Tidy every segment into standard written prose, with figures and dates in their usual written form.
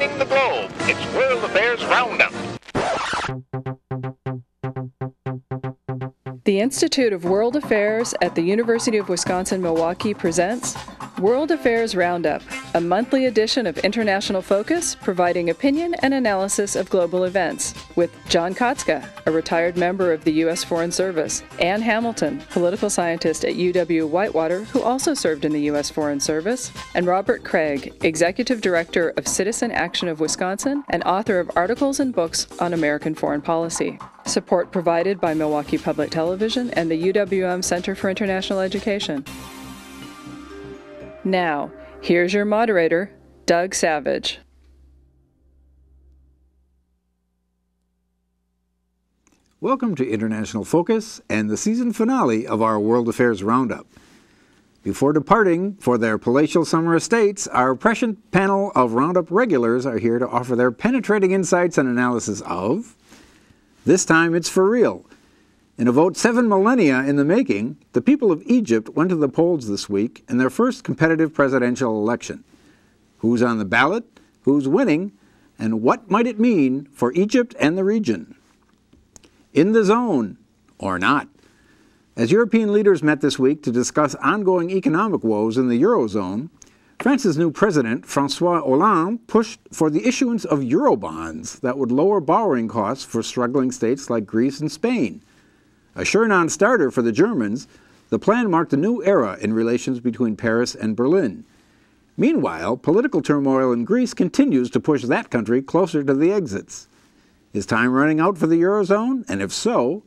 spanning the globe. It's World Affairs Roundup. The Institute of World Affairs at the University of Wisconsin-Milwaukee presents World Affairs Roundup, a monthly edition of International Focus providing opinion and analysis of global events, with John Katzka, a retired member of the U.S. Foreign Service, Ann Hamilton, political scientist at UW-Whitewater who also served in the U.S. Foreign Service, and Robert Kraig, executive director of Citizen Action of Wisconsin and author of articles and books on American foreign policy. Support provided by Milwaukee Public Television and the UWM Center for International Education. Now, here's your moderator, Doug Savage. Welcome to International Focus and the season finale of our World Affairs Roundup. Before departing for their palatial summer estates, our prescient panel of Roundup regulars are here to offer their penetrating insights and analysis of... This time it's for real. In a vote 7 millennia in the making, the people of Egypt went to the polls this week in their first competitive presidential election. Who's on the ballot, who's winning, and what might it mean for Egypt and the region? In the zone, or not. As European leaders met this week to discuss ongoing economic woes in the Eurozone, France's new president, François Hollande, pushed for the issuance of Eurobonds that would lower borrowing costs for struggling states like Greece and Spain. A sure non-starter for the Germans, the plan marked a new era in relations between Paris and Berlin. Meanwhile, political turmoil in Greece continues to push that country closer to the exits. Is time running out for the Eurozone? And if so,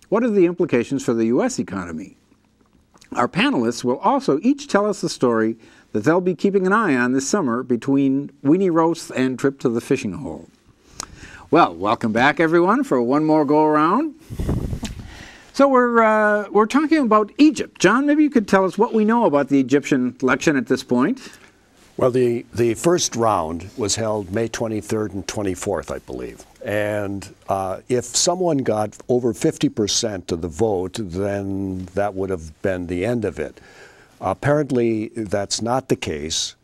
what are the implications for the U.S. economy? Our panelists will also each tell us a story that they'll be keeping an eye on this summer between weenie roasts and trip to the fishing hole. Well, welcome back, everyone, for one more go-around. So we're talking about Egypt. John, maybe you could tell us what we know about the Egyptian election at this point. Well, the first round was held May 23rd and 24th, I believe. And if someone got over 50% of the vote, then that would have been the end of it. Apparently, that's not the case,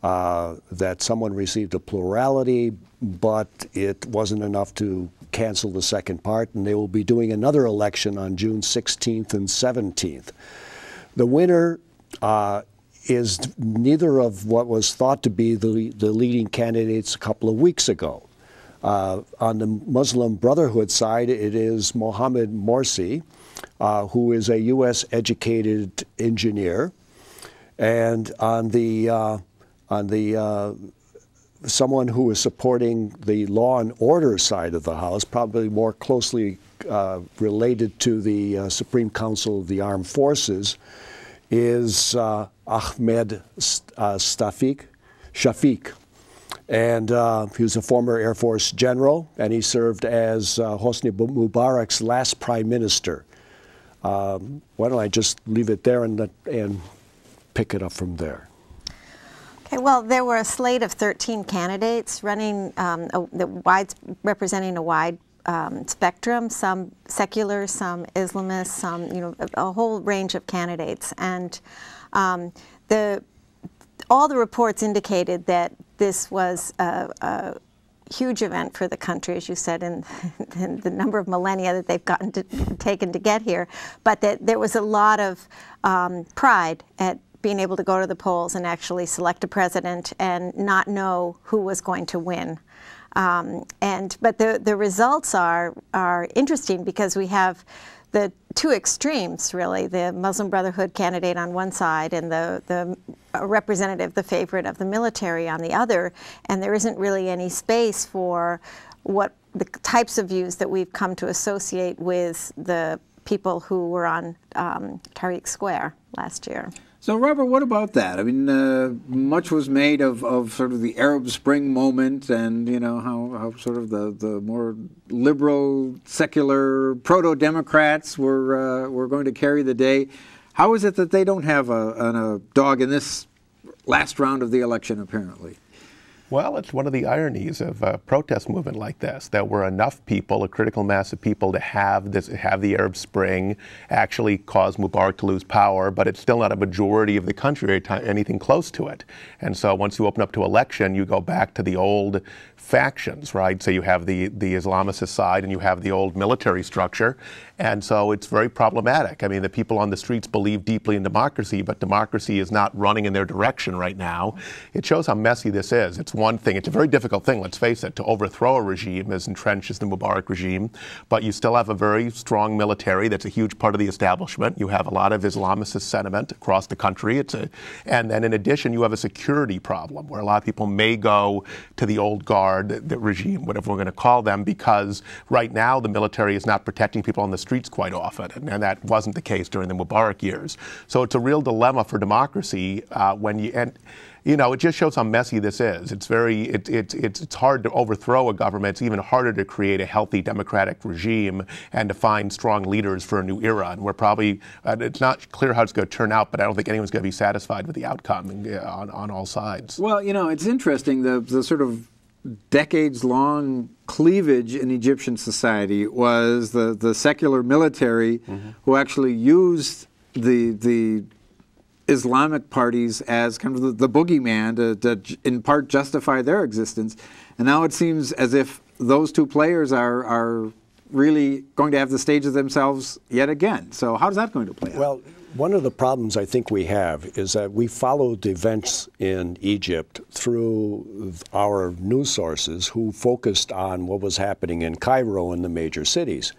that someone received a plurality, but it wasn't enough to cancel the second part, and they will be doing another election on June 16th and 17th. The winner is neither of what was thought to be the leading candidates a couple of weeks ago. On the Muslim Brotherhood side, it is Mohammed Morsi, who is a U.S. educated engineer, and on the someone who is supporting the law and order side of the House, probably more closely related to the Supreme Council of the Armed Forces, is Ahmed Shafiq. And he was a former Air Force general, and he served as Hosni Mubarak's last prime minister. Why don't I just leave it there and pick it up from there? Okay, well, there were a slate of 13 candidates running, representing a wide spectrum, some secular, some Islamist, some, a whole range of candidates. And all the reports indicated that this was a huge event for the country, as you said, in the number of millennia that they've taken to get here, but that there was a lot of pride at being able to go to the polls and actually select a president and not know who was going to win. But the results are interesting because we have the two extremes, really, the Muslim Brotherhood candidate on one side and the representative, the favorite of the military on the other, and there isn't really any space for what the types of views that we've come to associate with the people who were on Tahrir Square last year. So, Robert, what about that? I mean, much was made of sort of the Arab Spring moment and, how sort of the more liberal, secular, proto-democrats were going to carry the day. How is it that they don't have a dog in this last round of the election, apparently? Well, it's one of the ironies of a protest movement like this. There were enough people, a critical mass of people, to have the Arab Spring actually cause Mubarak to lose power, but it's still not a majority of the country or anything close to it. And so once you open up to election, you go back to the old factions, right? So you have the Islamicist side and you have the old military structure. And so it's very problematic. I mean, the people on the streets believe deeply in democracy, but democracy is not running in their direction right now. It shows how messy this is. It's one thing, it's a very difficult thing, let's face it, to overthrow a regime as entrenched as the Mubarak regime, but you still have a very strong military that's a huge part of the establishment. You have a lot of Islamicist sentiment across the country. And then in addition, you have a security problem where a lot of people may go to the old guard, the regime, whatever we're going to call them, because right now the military is not protecting people on the streets quite often, and that wasn't the case during the Mubarak years. So it's a real dilemma for democracy it just shows how messy this is. It's hard to overthrow a government. It's even harder to create a healthy democratic regime and to find strong leaders for a new era. And we're probably, it's not clear how it's going to turn out, but I don't think anyone's going to be satisfied with the outcome on all sides. Well, it's interesting, the sort of decades-long cleavage in Egyptian society was the secular military who actually used the Islamic parties as kind of the boogeyman to in part justify their existence. And now it seems as if those two players are really going to have the stage of themselves yet again. So how's that going to play out? Well, one of the problems I think we have is that we followed the events in Egypt through our news sources who focused on what was happening in Cairo and the major cities.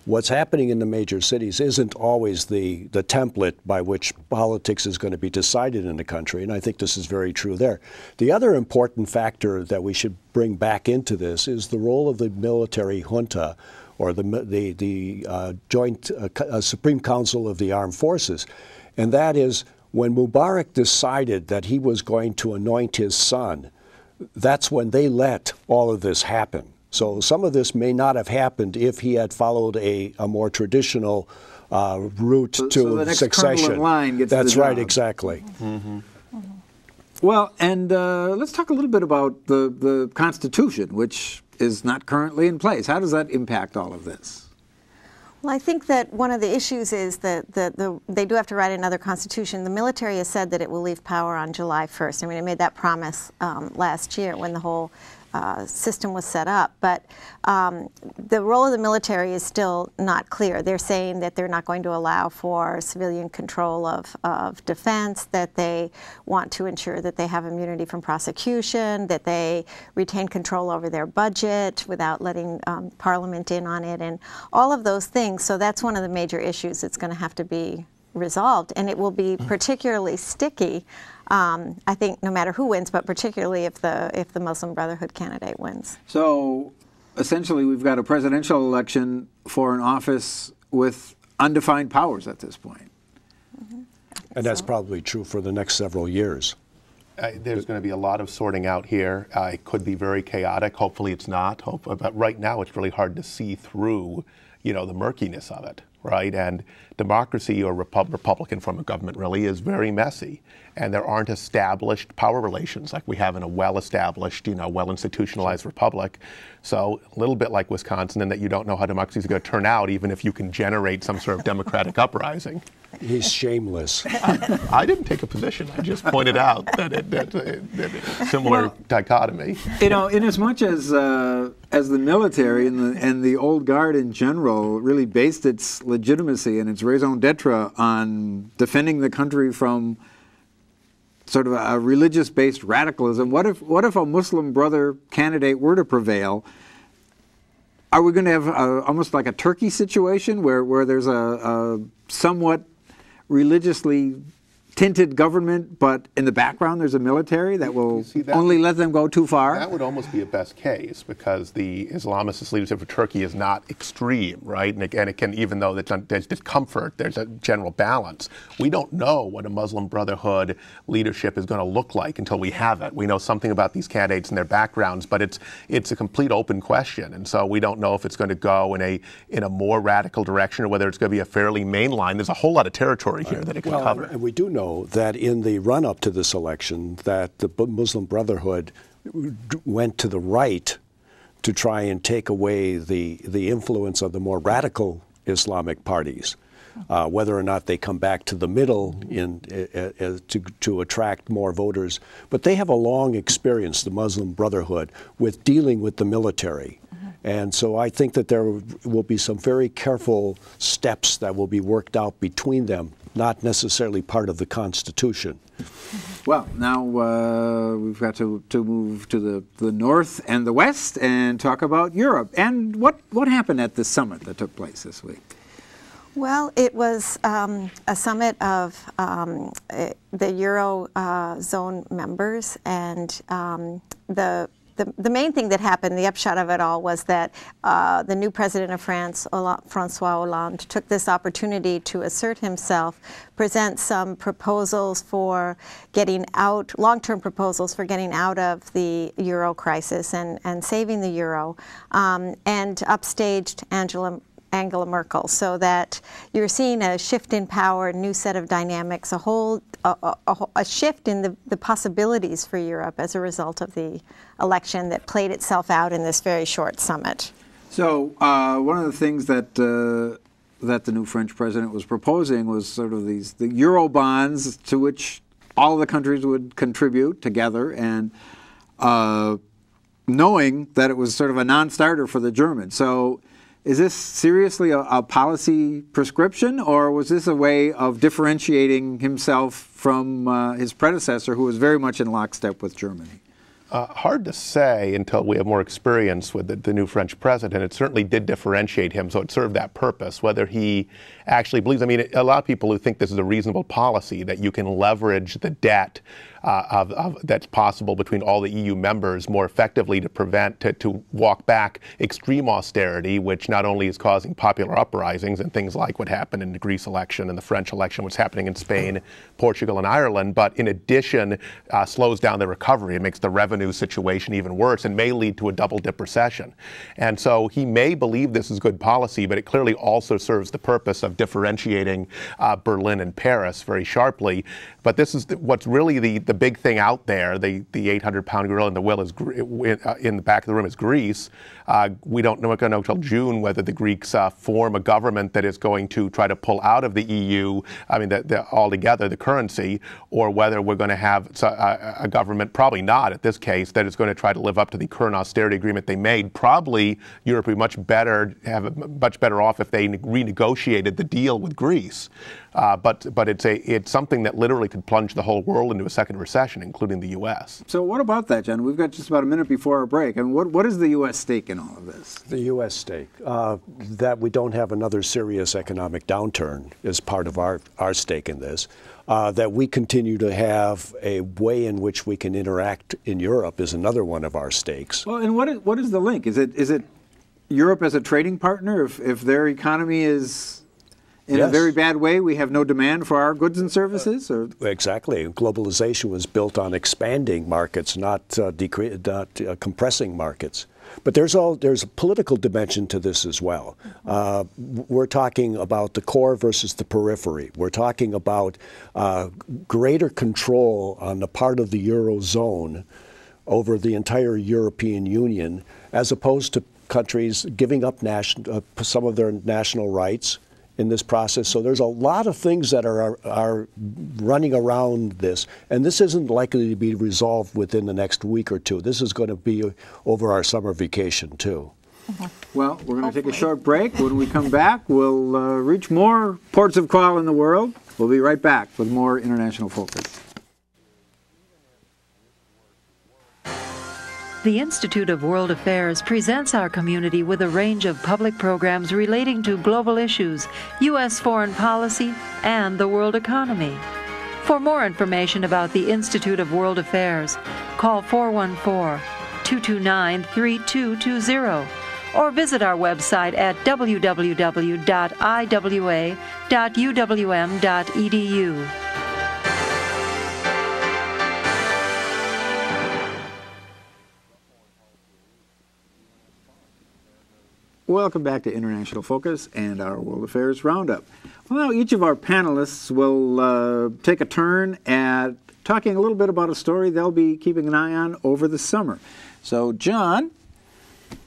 What's happening in the major cities isn't always the template by which politics is going to be decided in the country, and I think this is very true there. The other important factor that we should bring back into this is the role of the military junta, or the Joint Supreme Council of the Armed Forces. And that is, when Mubarak decided that he was going to anoint his son, that's when they let all of this happen. So some of this may not have happened if he had followed a more traditional route to so the next succession. In line gets That's the right, job. Exactly. Well, and let's talk a little bit about the Constitution, which is not currently in place. How does that impact all of this? Well, I think that one of the issues is that they do have to write another constitution. The military has said that it will leave power on July 1st. I mean, it made that promise last year when the whole system was set up. But the role of the military is still not clear. They're saying that they're not going to allow for civilian control of defense, that they want to ensure that they have immunity from prosecution, that they retain control over their budget without letting Parliament in on it, and all of those things. So that's one of the major issues that's going to have to be resolved, and it will be particularly sticky, I think, no matter who wins, but particularly if the Muslim Brotherhood candidate wins. So essentially we've got a presidential election for an office with undefined powers at this point. And that's probably true for the next several years. There's going to be a lot of sorting out here. It could be very chaotic. Hopefully it's not. But right now it's really hard to see through, the murkiness of it. Right, and democracy, or Republican form of government, really is very messy, and there aren't established power relations like we have in a well-established, well-institutionalized republic. So a little bit like Wisconsin, in that you don't know how democracy is going to turn out, even if you can generate some sort of democratic uprising. He's shameless. I didn't take a position. I just pointed out that it's similar dichotomy. In as much as the military and the old guard in general really based its legitimacy and its raison d'etre on defending the country from sort of a religious-based radicalism, what if a Muslim Brother candidate were to prevail? Are we going to have almost like a Turkey situation where there's a somewhat religiously tinted government, but in the background there's a military that will only let them go too far? That would almost be a best case, because the Islamicist leadership of Turkey is not extreme, right? And it can, even though there's discomfort, there's a general balance. We don't know what a Muslim Brotherhood leadership is going to look like until we have it. We know something about these candidates and their backgrounds, but it's a complete open question, and so we don't know if it's going to go in a more radical direction or whether it's going to be a fairly mainline. There's a whole lot of territory here that it can cover. And we do know that in the run-up to this election, that the Muslim Brotherhood went to the right to try and take away the influence of the more radical Islamic parties. Whether or not they come back to the middle to attract more voters. But they have a long experience, the Muslim Brotherhood, with dealing with the military. And so I think that there will be some very careful steps that will be worked out between them, not necessarily part of the Constitution. Well, now we've got to move to the north and the west and talk about Europe. And what happened at this summit that took place this week? Well, it was a summit of the Eurozone members, and the main thing that happened, the upshot of it all, was that the new president of France, Francois Hollande, took this opportunity to assert himself, present some proposals for getting out, long-term proposals for getting out of the euro crisis and saving the euro, and upstaged Angela Merkel, so that you're seeing a shift in power, a new set of dynamics, a shift in the possibilities for Europe as a result of the election that played itself out in this very short summit. So one of the things that the new French president was proposing was sort of the euro bonds to which all the countries would contribute together, and knowing that it was sort of a non-starter for the Germans. So is this seriously a policy prescription, or was this a way of differentiating himself from his predecessor, who was very much in lockstep with Germany? Hard to say until we have more experience with the new French president. It certainly did differentiate him, so it served that purpose. Whether he actually believes, I mean, a lot of people who think this is a reasonable policy, that you can leverage the debt that's possible between all the EU members more effectively to walk back extreme austerity, which not only is causing popular uprisings and things like what happened in the Greece election and the French election, what's happening in Spain, Portugal, and Ireland, but in addition slows down the recovery. It makes the revenue situation even worse and may lead to a double-dip recession. And so he may believe this is good policy, but it clearly also serves the purpose of differentiating Berlin and Paris very sharply. But this is what's really the big thing out there. The 800-pound gorilla in the will is in the back of the room is Greece. We don't know until June whether the Greeks form a government that is going to try to pull out of the EU, I mean, altogether, the currency, or whether we're going to have a government, probably not at this case, that is going to try to live up to the current austerity agreement they made. Probably Europe would be much better off if they renegotiated the deal with Greece. But it's something that literally could plunge the whole world into a second recession, including the U.S. So what about that, John? We've got just about a minute before our break. I mean, what is the U.S. stake in all of this? The U.S. stake, that we don't have another serious economic downturn is part of our stake in this. That we continue to have a way in which we can interact in Europe is another one of our stakes. Well, and what is the link? Is it Europe as a trading partner? If their economy is in a very bad way, we have no demand for our goods and services? Or? Exactly. Globalization was built on expanding markets, not compressing markets. But there's a political dimension to this as well. We're talking about the core versus the periphery. We're talking about greater control on the part of the Eurozone over the entire European Union, as opposed to countries giving up some of their national rights in this process. So there's a lot of things that are running around this, and this isn't likely to be resolved within the next week or two. This is going to be over our summer vacation too. Well, we're going to take a short break. When we come back, we'll reach more ports of call in the world. We'll be right back with more International Focus. The Institute of World Affairs presents our community with a range of public programs relating to global issues, U.S. foreign policy, and the world economy. For more information about the Institute of World Affairs, call 414-229-3220 or visit our website at www.iwa.uwm.edu. Welcome back to International Focus and our World Affairs Roundup. Well, now each of our panelists will take a turn at talking a little bit about a story they'll be keeping an eye on over the summer. So, John,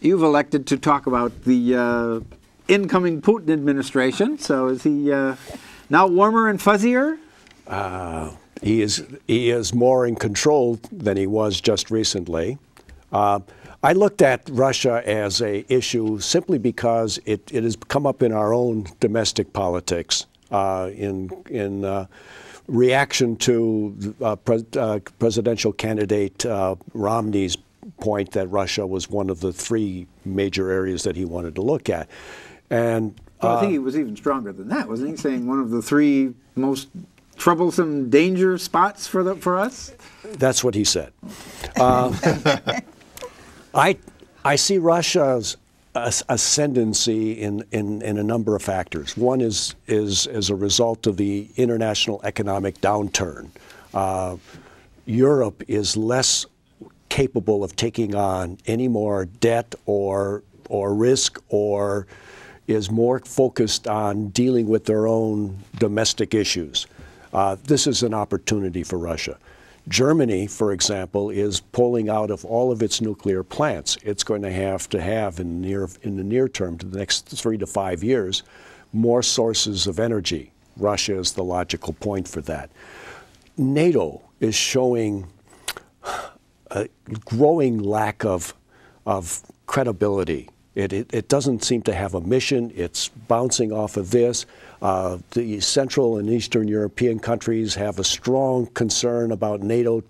you've elected to talk about the incoming Putin administration. So is he now warmer and fuzzier? He is more in control than he was just recently. I looked at Russia as an issue simply because it has come up in our own domestic politics in reaction to presidential candidate Romney's point that Russia was one of the three major areas that he wanted to look at. And well, I think he was even stronger than that, wasn't he? Saying one of the three most troublesome danger spots for us? That's what he said. I see Russia's ascendancy in a number of factors. One is as a result of the international economic downturn. Europe is less capable of taking on any more debt or risk, or is more focused on dealing with their own domestic issues. This is an opportunity for Russia. Germany, for example, is pulling out of all of its nuclear plants. It's going to have in the near term, to the next 3 to 5 years, more sources of energy. Russia is the logical point for that. NATO is showing a growing lack of credibility. It doesn't seem to have a mission. It's bouncing off of this. The Central and Eastern European countries have a strong concern about NATO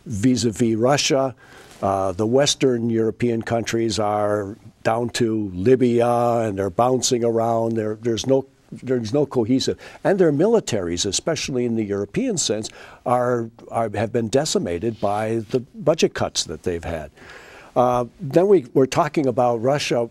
vis-a-vis Russia. The Western European countries are down to Libya, and they're bouncing around. There's no cohesive. And their militaries, especially in the European sense, have been decimated by the budget cuts that they've had. Then we're talking about Russia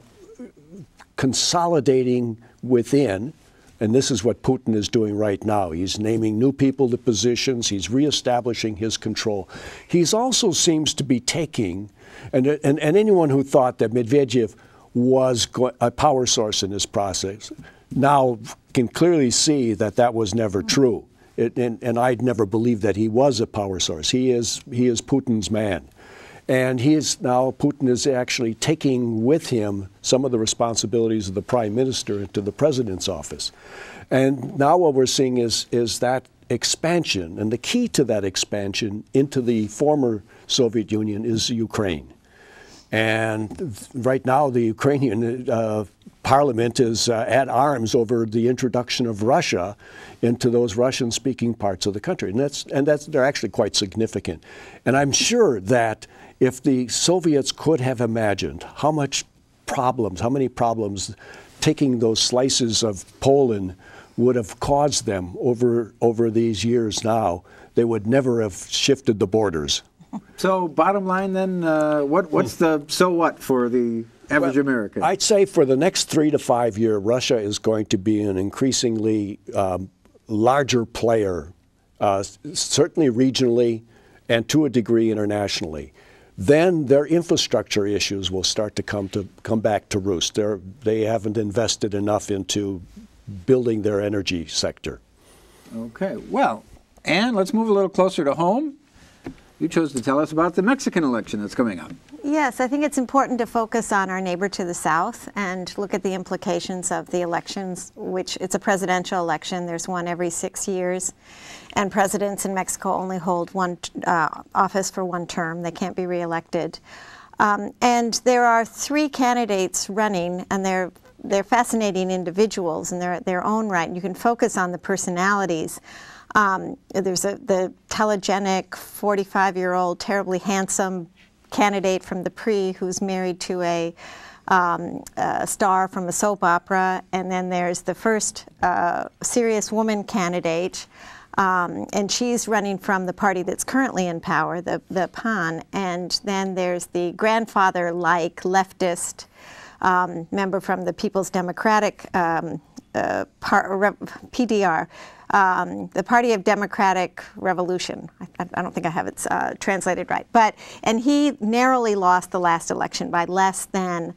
consolidating within, and this is what Putin is doing right now. He's naming new people to positions. He's reestablishing his control. He's also seems to be taking, and anyone who thought that Medvedev was a power source in this process now can clearly see that that was never true. And I'd never believed that he was a power source. He is Putin's man. And Putin is actually taking with him some of the responsibilities of the prime minister into the president's office. And now what we're seeing is that expansion. And the key to that expansion into the former Soviet Union is Ukraine. And right now the Ukrainian parliament is at arms over the introduction of Russia into those Russian-speaking parts of the country. And they're actually quite significant. And I'm sure that if the Soviets could have imagined how many problems taking those slices of Poland would have caused them over these years now, they would never have shifted the borders. So bottom line then, what's the so what for the average American? I'd say for the next 3 to 5 years, Russia is going to be an increasingly larger player, certainly regionally and to a degree internationally. Then their infrastructure issues will start to come back to roost. They haven't invested enough into building their energy sector. Okay, well, and let's move a little closer to home. You chose to tell us about the Mexican election that's coming up. Yes, I think it's important to focus on our neighbor to the south and look at the implications of the elections, which it's a presidential election. There's one every 6 years. And presidents in Mexico only hold one office for one term. They can't be reelected. And there are 3 candidates running, and they're fascinating individuals in their own right. And you can focus on the personalities. There's the telegenic 45-year-old, terribly handsome candidate from the PRI who's married to a star from a soap opera. And then there's the first serious woman candidate. And she's running from the party that's currently in power, the PAN. And then there's the grandfather-like leftist member from the People's Democratic PDR, the Party of Democratic Revolution. I don't think I have it translated right. And he narrowly lost the last election by less than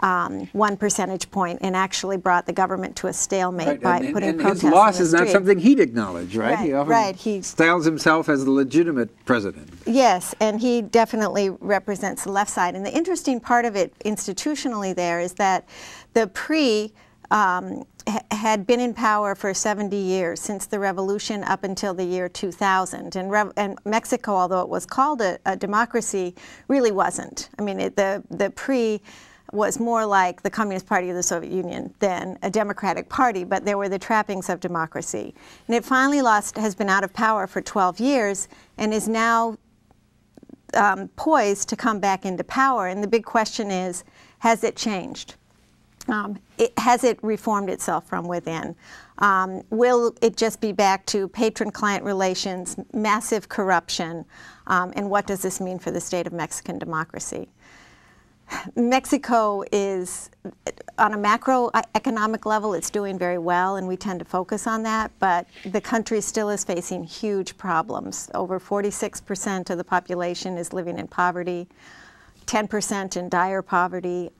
1 percentage point and actually brought the government to a stalemate by putting protests his loss in the is not street. something he'd acknowledge, right? Right, He often right. He styles himself as the legitimate president. Yes, and he definitely represents the left side. And the interesting part of it institutionally there is that the PRI had been in power for 70 years, since the revolution up until the year 2000. And Mexico, although it was called a democracy, really wasn't. I mean, the PRI was more like the Communist Party of the Soviet Union than a democratic party, but there were the trappings of democracy. And it finally has been out of power for 12 years and is now poised to come back into power. And the big question is, has it changed? Has it reformed itself from within? Will it just be back to patron-client relations, massive corruption, and what does this mean for the state of Mexican democracy? Mexico is, on a macroeconomic level, it's doing very well, and we tend to focus on that, but the country still is facing huge problems. Over 46% of the population is living in poverty, 10% in dire poverty.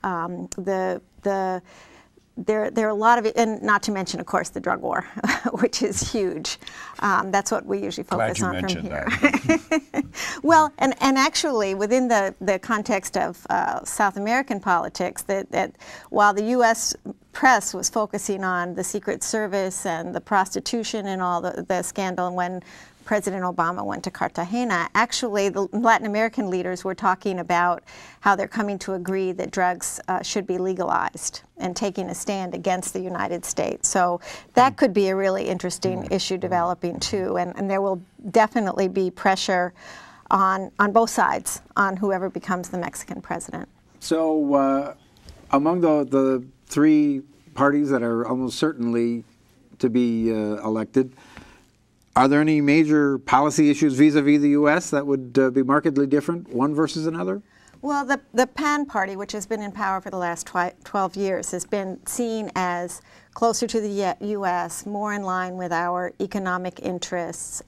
There are a lot of, and not to mention, of course, the drug war, which is huge. That's what we usually focus on from here. Well, and actually, within the context of South American politics, that while the U.S. press was focusing on the Secret Service and the prostitution and all the scandal, and when President Obama went to Cartagena, actually the Latin American leaders were talking about how they're coming to agree that drugs should be legalized and taking a stand against the United States. So that could be a really interesting issue developing too, and there will definitely be pressure on both sides on whoever becomes the Mexican president. So among the three parties that are almost certainly to be elected, are there any major policy issues vis-a-vis the U.S. that would be markedly different, one versus another? Well, the PAN party, which has been in power for the last 12 years, has been seen as closer to the U.S., more in line with our economic interests.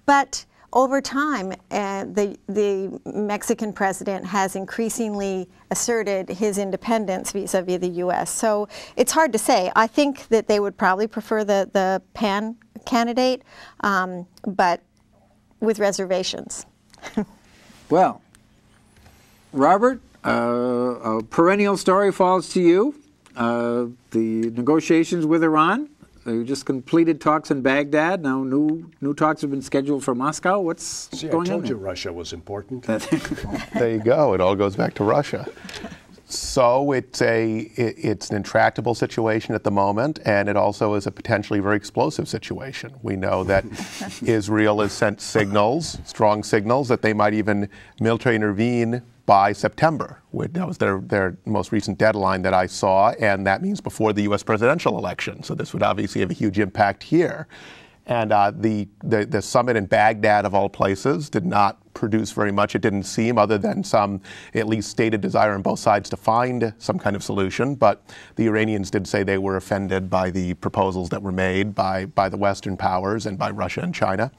But over time, the Mexican president has increasingly asserted his independence vis-a-vis the U.S. So it's hard to say. I think that they would probably prefer the PAN candidate, but with reservations. Well, Robert, a perennial story falls to you. The negotiations with Iran. You just completed talks in Baghdad. Now new talks have been scheduled for Moscow. What's going on? I told you Russia was important. There you go. It all goes back to Russia. So it's an intractable situation at the moment, and it also is a potentially very explosive situation. We know that Israel has sent signals, strong signals, that they might even militarily intervene by September. That was their most recent deadline that I saw, and that means before the U.S. presidential election. So this would obviously have a huge impact here. And the summit in Baghdad, of all places, did not produce very much, it didn't seem, other than some at least stated desire on both sides to find some kind of solution. But the Iranians did say they were offended by the proposals that were made by the Western powers and by Russia and China.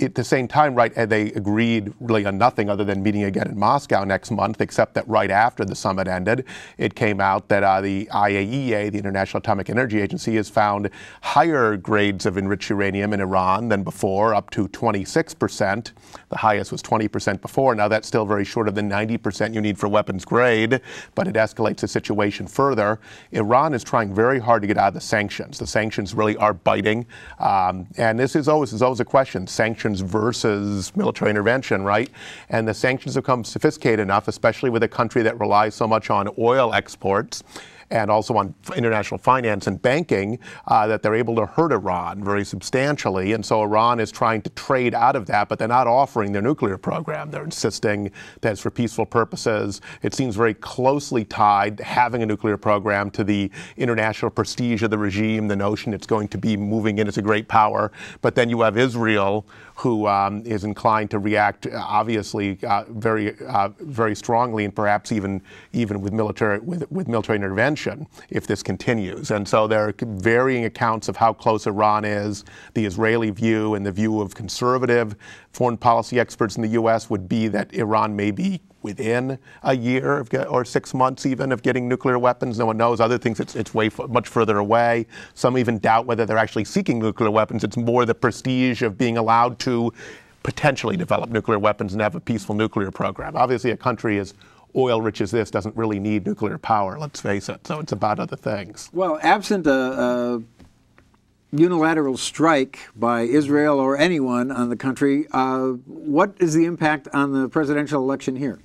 At the same time, right, they agreed really on nothing other than meeting again in Moscow next month, except that right after the summit ended, it came out that the IAEA, the International Atomic Energy Agency, has found higher grades of enriched uranium in Iran than before, up to 26%. The highest was 20% before. Now that's still very short of the 90% you need for weapons grade, but it escalates the situation further. Iran is trying very hard to get out of the sanctions. The sanctions really are biting, and this is always a question. Sanctions versus military intervention, right? And the sanctions have become sophisticated enough, especially with a country that relies so much on oil exports and also on international finance and banking, that they're able to hurt Iran very substantially. And so Iran is trying to trade out of that, but they're not offering their nuclear program. They're insisting that it's for peaceful purposes. It seems very closely tied, having a nuclear program, to the international prestige of the regime, the notion it's going to be moving in as a great power. But then you have Israel, who is inclined to react, obviously, very strongly, and perhaps even with military intervention. intervention if this continues. And so there are varying accounts of how close Iran is. The Israeli view and the view of conservative foreign policy experts in the U.S. would be that Iran may be within a year or 6 months even of getting nuclear weapons. No one knows. Other things, it's much further away. Some even doubt whether they're actually seeking nuclear weapons. It's more the prestige of being allowed to potentially develop nuclear weapons and have a peaceful nuclear program. Obviously, a country as oil-rich as this doesn't really need nuclear power, let's face it. So it's about other things. Well, absent a unilateral strike by Israel or anyone on the country, what is the impact on the presidential election here?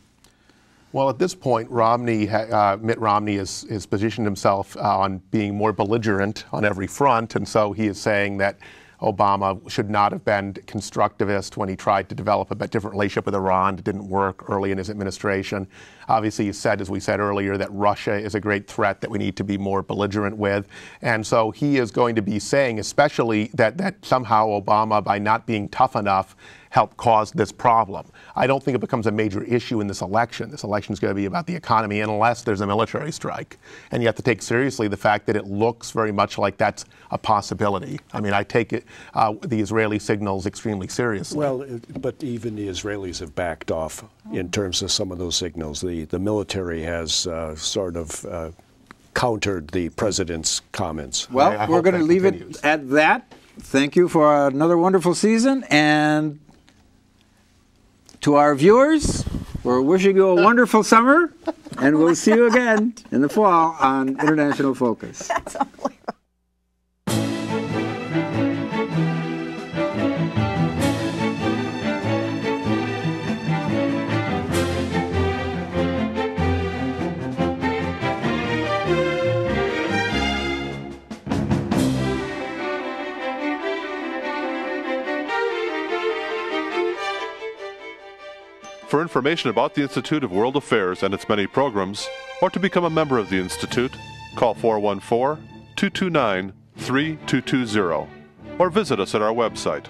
Well, at this point, Mitt Romney has positioned himself on being more belligerent on every front, and so he is saying that Obama should not have been constructivist when he tried to develop a different relationship with Iran. It didn't work early in his administration. Obviously, he said, as we said earlier, that Russia is a great threat that we need to be more belligerent with. And so he is going to be saying, especially, that somehow Obama, by not being tough enough, helped cause this problem. I don't think it becomes a major issue in this election. This election is going to be about the economy unless there's a military strike. And you have to take seriously the fact that it looks very much like that's a possibility. I mean, I take it, the Israeli signals extremely seriously. Well, but even the Israelis have backed off in terms of some of those signals. The military has sort of countered the president's comments. Well, we're going to leave it at that. Thank you for another wonderful season, and to our viewers, we're wishing you a wonderful summer, and we'll see you again in the fall on International Focus. That's unbelievable. For information about the Institute of World Affairs and its many programs, or to become a member of the Institute, call 414-229-3220 or visit us at our website,